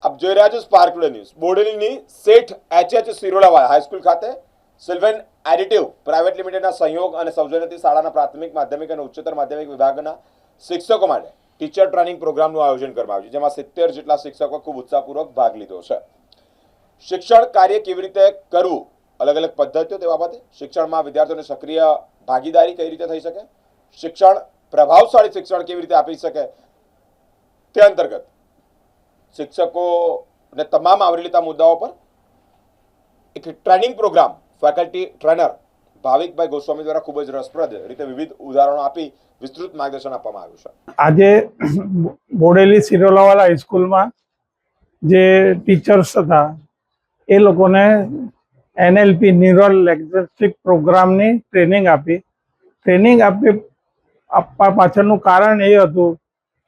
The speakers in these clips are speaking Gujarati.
આપ જોઈ રહ્યા છો સ્પાર્ક ટુડે ન્યૂઝ। બોડેલીની શેઠ એચ.એચ. સિરોડાવાળા હાઈસ્કૂલ ખાતે સિલ્વન એડિટિવ પ્રાઇવેટ લિમિટેડના સહયોગ અને સૌજન્યથી શાળાના પ્રાથમિક માધ્યમિક અને ઉચ્ચતર માધ્યમિક વિભાગના શિક્ષકો માટે ટીચર ટ્રેનિંગ પ્રોગ્રામનું આયોજન કરવામાં આવ્યું છે, જેમાં 70 જેટલા શિક્ષકો ખૂબ ઉત્સાહપૂર્વક ભાગ લીધો છે। શિક્ષણ કાર્ય કેવી રીતે કરવું, અલગ અલગ પદ્ધતિઓ તે બાબતે, શિક્ષણમાં વિદ્યાર્થીઓને સક્રિય ભાગીદારી કઈ રીતે થઈ શકે, શિક્ષણ પ્રભાવશાળી શિક્ષણ કેવી રીતે આપી શકે તે અંતર્ગત શિક્ષકોને તમામ આવરી લેતા મુદ્દાઓ પર એક ટ્રેનિંગ પ્રોગ્રામ ફેકલ્ટી ટ્રેનર ભાવિકભાઈ ગોસ્વામી દ્વારા ખૂબ જ રસપ્રદ રીતે વિવિધ ઉદાહરણો આપી વિસ્તૃત માર્ગદર્શન આપવામાં આવ્યું છે। આજે બોડેલી સિરોલાવાલા હાઈસ્કૂલમાં જે ટીચર્સ હતા એ લોકોને એનએલપી ન્યુરલ લેંગ્વેજિક પ્રોગ્રામની ટ્રેનિંગ આપવા પાછળનું કારણ એ હતું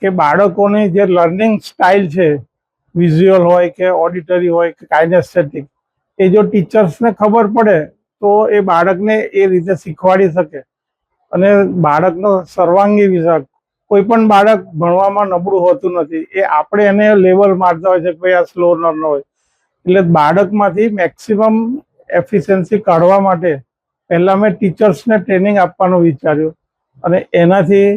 કે બાળકોની જે લર્નિંગ સ્ટાઇલ છે, વિઝ્યુઅલ હોય કે ઓડિટરી હોય કે કાઇનેસ્થેટિક, એ જો ટીચર્સને ખબર પડે તો એ બાળકને એ રીતે શીખવાડી શકે અને બાળકનો સર્વાંગી વિકાસ, કોઈ પણ બાળક ભણવામાં નબળું હોતું નથી, એ આપણે એને લેવલ મારતા હોય છે કે ભાઈ આ સ્લો લર્નર હોય, એટલે બાળકમાંથી મેક્સિમમ એફિશિયન્સી કાઢવા માટે પહેલાં મેં ટીચર્સને ટ્રેનિંગ આપવાનું વિચાર્યું અને એનાથી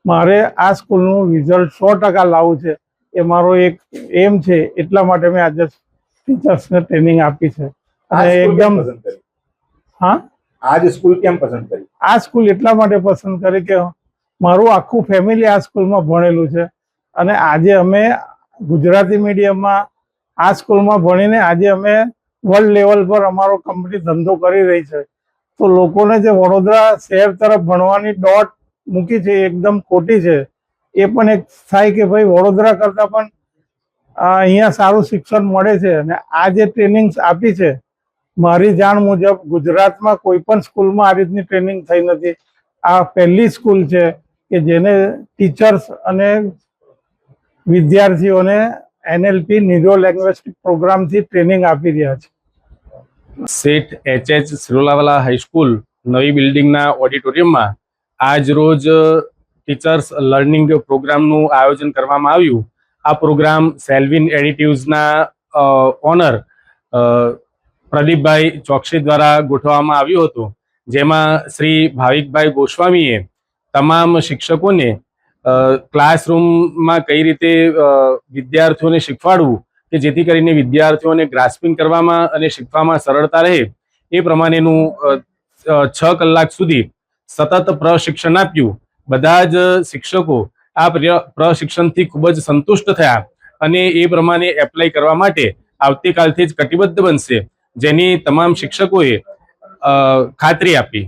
મારે આ સ્કૂલનું રિઝલ્ટ 100% લાવવું છે, એ મારો એક એમ છે, એટલા માટે મેં આજે ટીચર્સને ટ્રેનિંગ આપી છે। અને એકદમ હા, आज स्कूल केम पसंद करी? આ સ્કૂલ એટલા માટે પસંદ કરી કે મારું આખું ફેમિલી આ સ્કૂલમાં ભણેલું છે અને આજે અમે ગુજરાતી મીડિયમમાં આ સ્કૂલમાં ભણીને આજે અમે વર્લ્ડ લેવલ પર અમારો કંપની ધંધો કરી રહી છે। તો લોકોને જે વડોદરા શહેર તરફ ભણવાની દોટ મૂકી છે એ એકદમ ખોટી છે। એ પણ એક થાય કે ભાઈ વડોદરા કરતાં પણ અહીંયા સારું શિક્ષણ મળે છે અને આ જે ટ્રેનિંગ્સ આપી છે, મારી જાણ મુજબ ગુજરાતમાં કોઈ પણ સ્કૂલમાં આ રીતની ટ્રેનિંગ થઈ નથી। આ પહેલી સ્કૂલ છે કે જેને ટીચર્સ અને વિદ્યાર્થીઓને એનએલપી ન્યુરો લેંગ્વેજિક પ્રોગ્રામથી ટ્રેનિંગ આપી રહ્યા છે। શેઠ એચ.એચ. સિરોલાવાલા હાઈસ્કૂલ નવી બિલ્ડિંગના ઓડિટોરિયમમાં આજ રોજ ટીચર્સ લર્નિંગ પ્રોગ્રામનું આયોજન કરવામાં આવ્યું। આ પ્રોગ્રામ સેલ્વિન એડિટિવ્સના ઓનર પ્રદીપભાઈ ચોકસી દ્વારા ગોઠવવામાં આવ્યો હતો, જેમાં શ્રી ભાવિકભાઈ ગોસ્વામીએ તમામ શિક્ષકોને ક્લાસરૂમમાં કઈ રીતે વિદ્યાર્થીઓને શીખવાડવું કે જેથી કરીને વિદ્યાર્થીઓને ગ્રાસ્પિંગ કરવામાં અને શીખવામાં સરળતા રહે, એ પ્રમાણેનું 6 કલાક સુધી સતત પ્રશિક્ષણ આપ્યું। બધા જ શિક્ષકો આ પ્રશિક્ષણથી ખૂબ જ સંતુષ્ટ થયા અને એ પ્રમાણે એપ્લાય કરવા માટે આવતીકાલથી જ કટિબદ્ધ બનશે, જેની તમામ શિક્ષકોએ ખાતરી આપી।